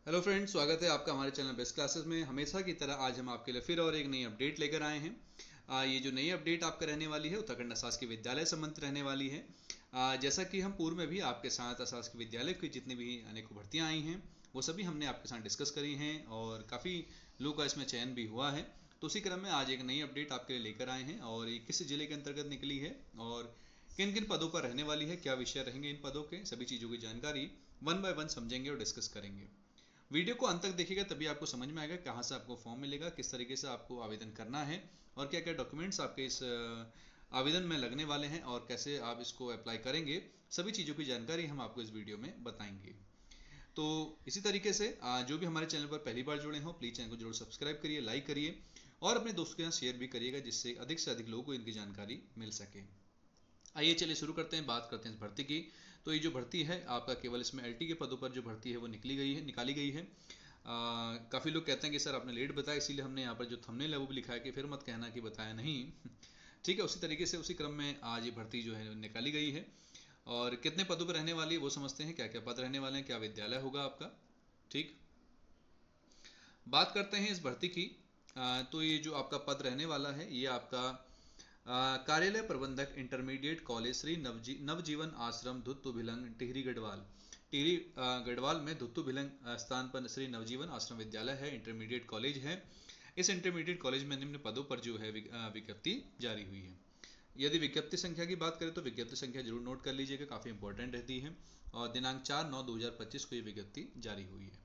Hello friends, स्वागत है आपका हमारे चैनल बेस्ट क्लासेस में। हमेशा की तरह आज हम आपके लिए फिर और एक नई अपडेट लेकर आए हैं। ये जो नई अपडेट आपका रहने वाली है उत्तराखंड अशासकीय विद्यालय संबंधित रहने वाली है। जैसा कि हम पूर्व में भी आपके साथ अशासकीय विद्यालय की जितनी भी अनेकों भर्तियां आई हैं वो सभी हमने आपके साथ डिस्कस करी हैं और काफ़ी लोगों का इसमें चयन भी हुआ है। तो उसी क्रम में आज एक नई अपडेट आपके लिए लेकर आए हैं और ये किस जिले के अंतर्गत निकली है और किन किन पदों पर रहने वाली है, क्या विषय रहेंगे इन पदों के, सभी चीज़ों की जानकारी वन बाय वन समझेंगे और डिस्कस करेंगे। वीडियो को अंत तक देखिएगा तभी आपको समझ में आएगा कहाँ से आपको फॉर्म मिलेगा, किस तरीके से आपको आवेदन करना है और क्या क्या डॉक्यूमेंट्स आपके इस आवेदन में लगने वाले हैं और कैसे आप इसको अप्लाई करेंगे। सभी चीज़ों की जानकारी हम आपको इस वीडियो में बताएंगे। तो इसी तरीके से जो भी हमारे चैनल पर पहली बार जुड़े हों प्लीज़ चैनल को जरूर सब्सक्राइब करिए, लाइक करिए और अपने दोस्तों के साथ शेयर भी करिएगा जिससे अधिक से अधिक लोगों को इनकी जानकारी मिल सके। आइए चलिए शुरू करते हैं, बात करते हैं इस भर्ती की। तो ये जो भर्ती है आपका केवल इसमें एलटी के पदों पर जो भर्ती है वो निकाली गई है। काफ़ी लोग कहते हैं कि सर आपने लेट बताया, इसीलिए हमने यहाँ पर जो थंबनेल है वो भी लिखा है कि फिर मत कहना कि बताया नहीं। ठीक है, उसी तरीके से उसी क्रम में आज ये भर्ती जो है निकाली गई है। और कितने पदों पर रहने वाली है वो समझते हैं, क्या क्या पद रहने वाले हैं, क्या विद्यालय होगा आपका। ठीक, बात करते हैं इस भर्ती की। तो ये जो आपका पद रहने वाला है ये आपका कार्यालय प्रबंधक इंटरमीडिएट कॉलेज श्री नवजीवन आश्रम धुत्तु भिलंग टिहरी गढ़वाल। टिहरी गढ़वाल में धुत्तु भिलंग स्थान पर श्री नवजीवन आश्रम विद्यालय है, इंटरमीडिएट कॉलेज है। इस इंटरमीडिएट कॉलेज में निम्न पदों पर जो है विज्ञप्ति जारी हुई है। यदि विज्ञप्ति संख्या की बात करें तो विज्ञप्ति संख्या जरूर नोट कर लीजिएगा, काफ़ी इंपॉर्टेंट रहती है। और दिनांक 4/9/2025 को ये विज्ञप्ति जारी हुई है।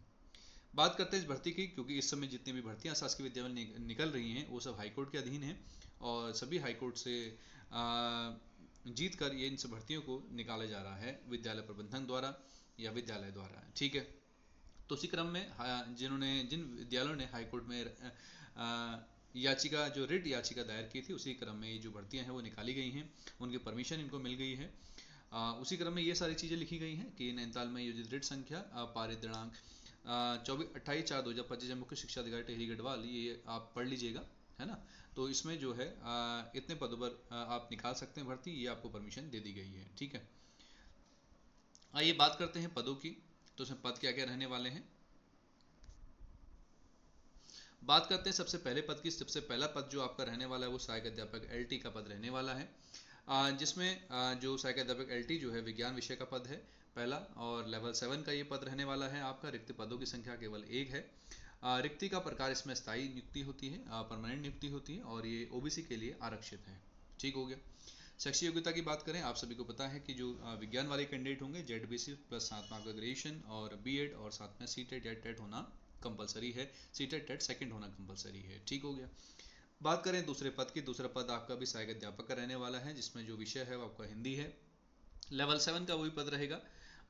बात करते हैं इस भर्ती की, क्योंकि इस समय जितनी भी भर्तियां शासकीय विद्यालय में निकल रही हैं वो सब हाईकोर्ट के अधीन है और सभी हाईकोर्ट से जीत कर ये इन सब भर्तियों को निकाला जा रहा है विद्यालय प्रबंधन द्वारा या विद्यालय द्वारा। ठीक है, तो उसी क्रम में जिन विद्यालयों ने हाईकोर्ट में याचिका जो रिट याचिका दायर की थी उसी क्रम में ये जो भर्तियां हैं वो निकाली गई हैं, उनकी परमिशन इनको मिल गई है। उसी क्रम में ये सारी चीज़ें लिखी गई हैं कि नैनीताल में योजित रिट संख्या पारित दिनांक 28/4/2025 मुख्य शिक्षा अधिकारी टिहरी गढ़वाल, ये आप पढ़ लीजिएगा, है ना। तो इसमें जो है इतने पदों पर आप निकाल सकते हैं भर्ती, ये आपको परमिशन दे दी गई है। ठीक है, आइए बात करते हैं पदों की। तो इसमें पद क्या क्या रहने वाले हैं, बात करते हैं सबसे पहले पद की। सबसे पहला पद जो आपका रहने वाला है वो सहायक अध्यापक एलटी का पद रहने वाला है, जिसमें जो सहायक अध्यापक एलटी जो है विज्ञान विषय का पद है पहला, और लेवल 7 का ये पद रहने वाला है आपका। रिक्त पदों की संख्या केवल एक है। रिक्ति का प्रकार इसमें स्थायी नियुक्ति होती है, परमानेंट नियुक्ति होती है और ये ओबीसी के लिए आरक्षित है। ठीक हो गया। शैक्षिक योग्यता की बात करें, आप सभी को पता है कि जो विज्ञान वाले कैंडिडेट होंगे जेडबीसी प्लस साथ में आपका ग्रेजुएशन और बीएड और साथ में सीटेट या टेट होना कंपलसरी है, सीटेट टेट सेकंड होना कंपलसरी है। ठीक हो गया। बात करें दूसरे पद की, दूसरा पद आपका भी सहायक अध्यापक का रहने वाला है जिसमें जो विषय है वो आपका हिंदी है। लेवल 7 का वही पद रहेगा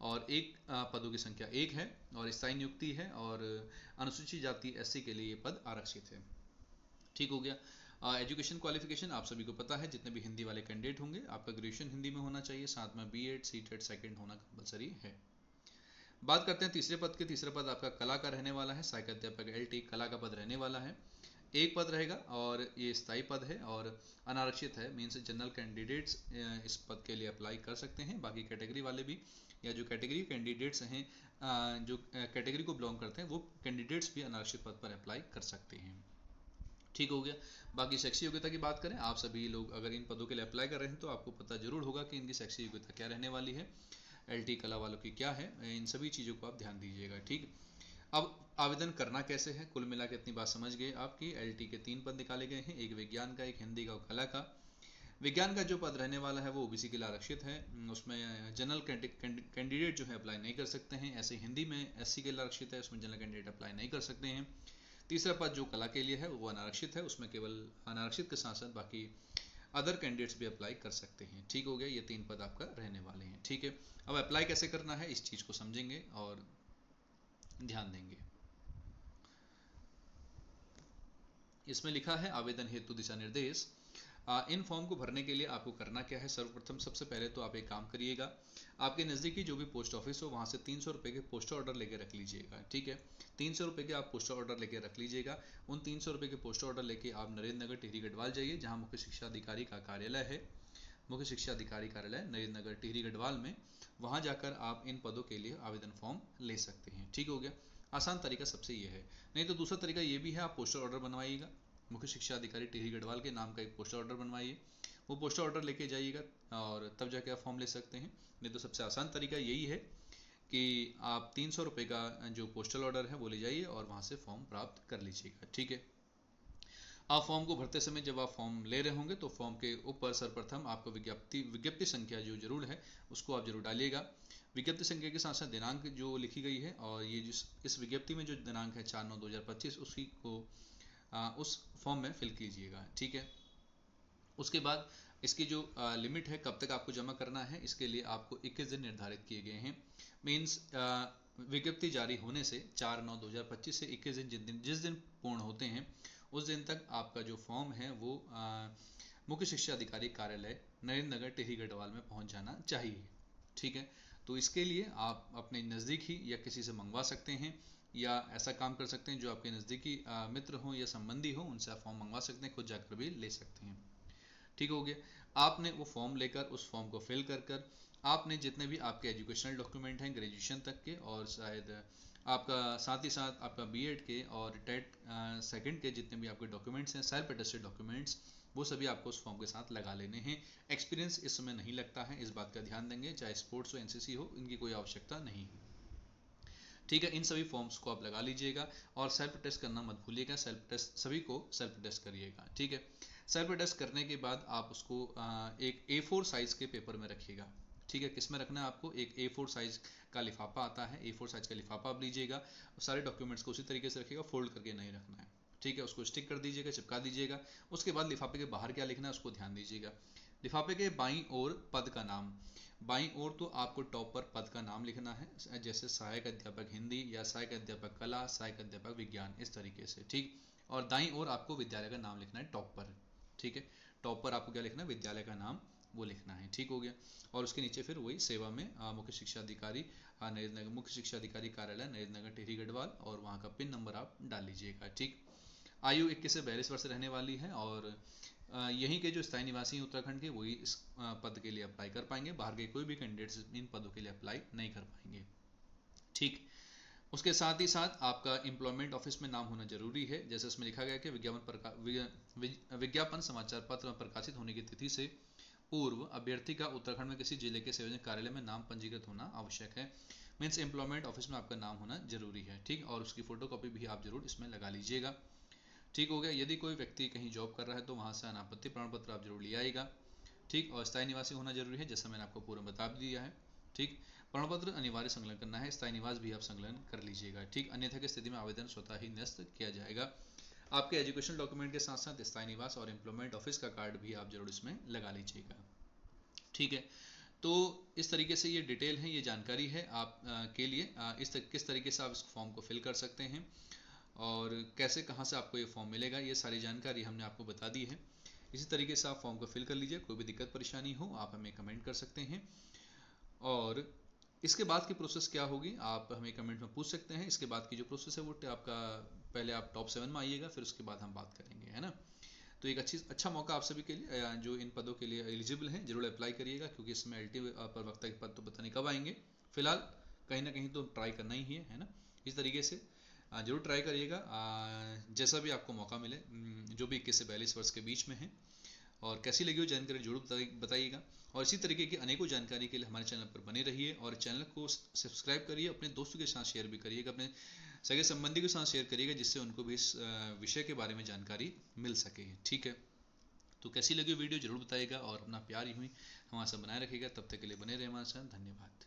और एक पदों की संख्या एक है और स्थायी नियुक्ति है और अनुसूचित जाति एससी के लिए ये पद आरक्षित है। ठीक हो गया। एजुकेशन क्वालिफिकेशन आप सभी को पता है, जितने भी हिंदी वाले कैंडिडेट होंगे आपका ग्रेजुएशन हिंदी में होना चाहिए, साथ में बीएड सीटेट सेकंड होना कंपलसरी है। बात करते हैं तीसरे पद के। तीसरा पद आपका कला का रहने वाला है, सहायक अध्यापक एलटी कला का पद रहने वाला है। एक पद रहेगा और ये स्थायी पद है और अनारक्षित है, मीन्स जनरल कैंडिडेट्स इस पद के लिए अप्लाई कर सकते हैं। बाकी कैटेगरी वाले भी या जो कैटेगरी कैंडिडेट्स हैं जो कैटेगरी को बिलोंग करते हैं वो कैंडिडेट्स भी अनारक्षित पद पर अप्लाई कर सकते हैं। ठीक हो गया। बाकी शैक्षिक योग्यता की बात करें, आप सभी लोग अगर इन पदों के लिए अप्लाई कर रहे हैं तो आपको पता जरूर होगा कि इनकी शैक्षिक योग्यता क्या रहने वाली है, एलटी कला वालों की क्या है, इन सभी चीज़ों को आप ध्यान दीजिएगा। ठीक, अब आवेदन करना कैसे है, कुल मिला के इतनी बात समझ गए आपकी। एलटी के 3 पद निकाले गए हैं, एक विज्ञान का, एक हिंदी का और कला का। विज्ञान का जो पद रहने वाला है वो ओबीसी के लिए आरक्षित है, उसमें जनरल कैंडिडेट जो है अप्लाई नहीं कर सकते हैं। ऐसे हिंदी में एससी के लिए आरक्षित है, उसमें जनरल कैंडिडेट अप्लाई नहीं कर सकते हैं। तीसरा पद जो कला के लिए है वो अनारक्षित है, उसमें केवल अनारक्षित के साथ साथ बाकी अदर कैंडिडेट्स भी अप्लाई कर सकते हैं। ठीक हो गया, ये 3 पद आपका रहने वाले हैं। ठीक है, अब अप्लाई कैसे करना है इस चीज़ को समझेंगे और ध्यान देंगे। इसमें लिखा है आवेदन हेतु दिशा निर्देश। इन फॉर्म को भरने के लिए आपको करना क्या है, सर्वप्रथम सबसे पहले तो आप एक काम करिएगा, आपके नज़दीकी जो भी पोस्ट ऑफिस हो वहाँ से 300 रुपये के पोस्टर ऑर्डर लेके रख लीजिएगा। ठीक है, 300 रुपये के आप पोस्टर ऑर्डर लेके रख लीजिएगा। उन 300 रुपये के पोस्टर ऑर्डर लेके आप नरेंद्र नगर टिहरी गढ़वाल जाइए, जहाँ मुख्य शिक्षा अधिकारी का कार्यालय है, मुख्य शिक्षा अधिकारी कार्यालय नरेंद्र नगर टिहरी गढ़वाल में। वहाँ जाकर आप इन पदों के लिए आवेदन फॉर्म ले सकते हैं। ठीक हो गया। आसान तरीका सबसे ये है। नहीं तो दूसरा तरीका ये भी है, आप पोस्टल ऑर्डर बनवाइएगा, मुख्य शिक्षा अधिकारी टिहरी गढ़वाल के नाम का एक पोस्टल ऑर्डर बनवाइए, वो पोस्टल ऑर्डर लेके जाइएगा और तब जाके आप फॉर्म ले सकते हैं। नहीं तो सबसे आसान तरीका यही है कि आप 300 रुपये का जो पोस्टल ऑर्डर है वो ले जाइए और वहाँ से फॉर्म प्राप्त कर लीजिएगा। ठीक है, आप फॉर्म को भरते समय जब आप फॉर्म ले रहे होंगे तो फॉर्म के ऊपर सर्वप्रथम आपको विज्ञप्ति संख्या जो जरूर है उसको आप जरूर डालिएगा। विज्ञप्ति संख्या के साथ साथ दिनांक जो लिखी गई है, और ये जिस इस विज्ञप्ति में जो दिनांक है 4/9/2025 उसी को उस फॉर्म में फिल कीजिएगा। ठीक है, उसके बाद इसकी जो लिमिट है कब तक आपको जमा करना है, इसके लिए आपको 21 दिन निर्धारित किए गए हैं। मीन्स विज्ञप्ति जारी होने से 4/9/2025 से 21 दिन जिस दिन पूर्ण होते हैं उस दिन तक आपका जो फॉर्म है वो मुख्य शिक्षा अधिकारी कार्यालय नरेंद्र नगर टिहरी गढ़वाल में पहुंच जाना चाहिए। ठीक है, तो इसके लिए आप अपने नज़दीक ही या किसी से मंगवा सकते हैं, या ऐसा काम कर सकते हैं जो आपके नज़दीकी मित्र हों या संबंधी हों उनसे आप फॉर्म मंगवा सकते हैं, खुद जाकर भी ले सकते हैं। ठीक हो गया, आपने वो फॉर्म लेकर उस फॉर्म को फिल कर आपने जितने भी आपके एजुकेशनल डॉक्यूमेंट हैं ग्रेजुएशन तक के, और शायद आपका साथ ही साथ आपका बीएड के और टेट सेकंड के जितने भी आपके डॉक्यूमेंट्स हैं, सेल्फ अटेस्टेड डॉक्यूमेंट्स, वो सभी आपको उस फॉर्म के साथ लगा लेने हैं। एक्सपीरियंस इस समय नहीं लगता है, इस बात का ध्यान देंगे, चाहे स्पोर्ट्स हो एनसीसी हो, इनकी कोई आवश्यकता नहीं है। ठीक है, इन सभी फॉर्म्स को आप लगा लीजिएगा और सेल्फ टेस्ट करना मत भूलिएगा, सेल्फ टेस्ट सभी को सेल्फ टेस्ट करिएगा। ठीक है, सेल्फ टेस्ट करने के बाद आप उसको एक A4 साइज के पेपर में रखिएगा। ठीक है, किस में रखना है आपको, एक A4 साइज का लिफाफा आता है, A4 साइज का लिफाफा आप लीजिएगा, सारे डॉक्यूमेंट्स को उसी तरीके से रखिएगा, फोल्ड करके नहीं रखना है। ठीक है, उसको स्टिक कर दीजिएगा, चिपका दीजिएगा। उसके बाद लिफाफे के बाहर क्या लिखना है उसको ध्यान दीजिएगा। लिफाफे के बाईं ओर पद का नाम, बाईं ओर तो आपको टॉप पर पद का नाम लिखना है, जैसे सहायक अध्यापक हिंदी या सहायक अध्यापक कला, सहायक अध्यापक विज्ञान, इस तरीके से। ठीक, और दाईं ओर आपको विद्यालय का नाम लिखना है टॉप पर। ठीक है, टॉप पर आपको क्या लिखना है, विद्यालय का नाम वो लिखना है। ठीक हो गया, और उसके नीचे फिर वही सेवा में मुख्य शिक्षा अधिकारी नरेंद्र नगर, मुख्य शिक्षा अधिकारी कार्यालय नरेंद्र नगर टिहरी गढ़वाल, और वहाँ का पिन नंबर आप डाल लीजिएगा। ठीक, आयु 21 से 42 वर्ष रहने वाली है, और यहीं के जो स्थायी निवासी हैं उत्तराखंड के वही इस पद के लिए अप्लाई कर पाएंगे, बाहर के कोई भी कैंडिडेट्स इन पदों के लिए अप्लाई नहीं कर पाएंगे। ठीक, उसके साथ ही साथ आपका एम्प्लॉयमेंट ऑफिस में नाम होना जरूरी है, जैसे उसमें लिखा गया कि विज्ञापन समाचार पत्र में प्रकाशित होने की तिथि से पूर्व अभ्यर्थी का उत्तराखंड में किसी जिले के संयोजक कार्यालय में नाम पंजीकृत होना आवश्यक है। मीन्स एम्प्लॉयमेंट ऑफिस में आपका नाम होना जरूरी है। ठीक, और उसकी फोटोकॉपी भी आप जरूर इसमें लगा लीजिएगा। ठीक हो गया, यदि कोई व्यक्ति कहीं जॉब कर रहा है तो वहाँ से अनापत्ति प्रमाण पत्र आप जरूर ले आएगा। ठीक, और स्थायी निवासी होना जरूरी है, जैसा मैंने आपको पूरा बता दिया है। ठीक, प्रमाण पत्र अनिवार्य संलग्न करना है, स्थायी निवास भी आप संलग्न कर लीजिएगा। ठीक, अन्यथा की स्थिति में आवेदन स्वतः ही निरस्त किया जाएगा। आपके एजुकेशनल डॉक्यूमेंट के साथ साथ स्थायी निवास और एम्प्लॉयमेंट ऑफिस का कार्ड भी आप जरूर इसमें लगा लीजिएगा। ठीक है, तो इस तरीके से ये डिटेल है, ये जानकारी है आप के लिए किस तरीके से आप इस फॉर्म को फिल कर सकते हैं और कैसे कहाँ से आपको ये फॉर्म मिलेगा, ये सारी जानकारी हमने आपको बता दी है। इसी तरीके से आप फॉर्म को फिल कर लीजिए, कोई भी दिक्कत परेशानी हो आप हमें कमेंट कर सकते हैं, और इसके बाद की प्रोसेस क्या होगी आप हमें कमेंट में पूछ सकते हैं। इसके बाद की जो प्रोसेस है वो आपका, पहले आप टॉप 7 में आइएगा, फिर उसके बाद हम बात करेंगे, है ना। तो एक अच्छा मौका आप सभी के लिए जो इन पदों के लिए एलिजिबल हैं जरूर अप्लाई करिएगा, क्योंकि इसमें एलटी प्रवक्ता के पद तो पता नहीं कब आएंगे, फिलहाल कहीं ना कहीं तो ट्राई करना ही है ना। इस तरीके से जरूर ट्राई करिएगा, जैसा भी आपको मौका मिले, जो भी 21 से 42 वर्ष के बीच में है। और कैसी लगी हो जानकारी जरूर बताइएगा, और इसी तरीके की अनेकों जानकारी के लिए हमारे चैनल पर बने रहिए, और चैनल को सब्सक्राइब करिए, अपने दोस्तों के साथ शेयर भी करिएगा, अपने सगे संबंधी के साथ शेयर करिएगा, जिससे उनको भी इस विषय के बारे में जानकारी मिल सके। ठीक है, तो कैसी लगी वीडियो जरूर बताइएगा, और अपना प्यार यूं ही हमारे साथ बनाए रखिएगा। तब तक के लिए बने रहे हमारे साथ, धन्यवाद।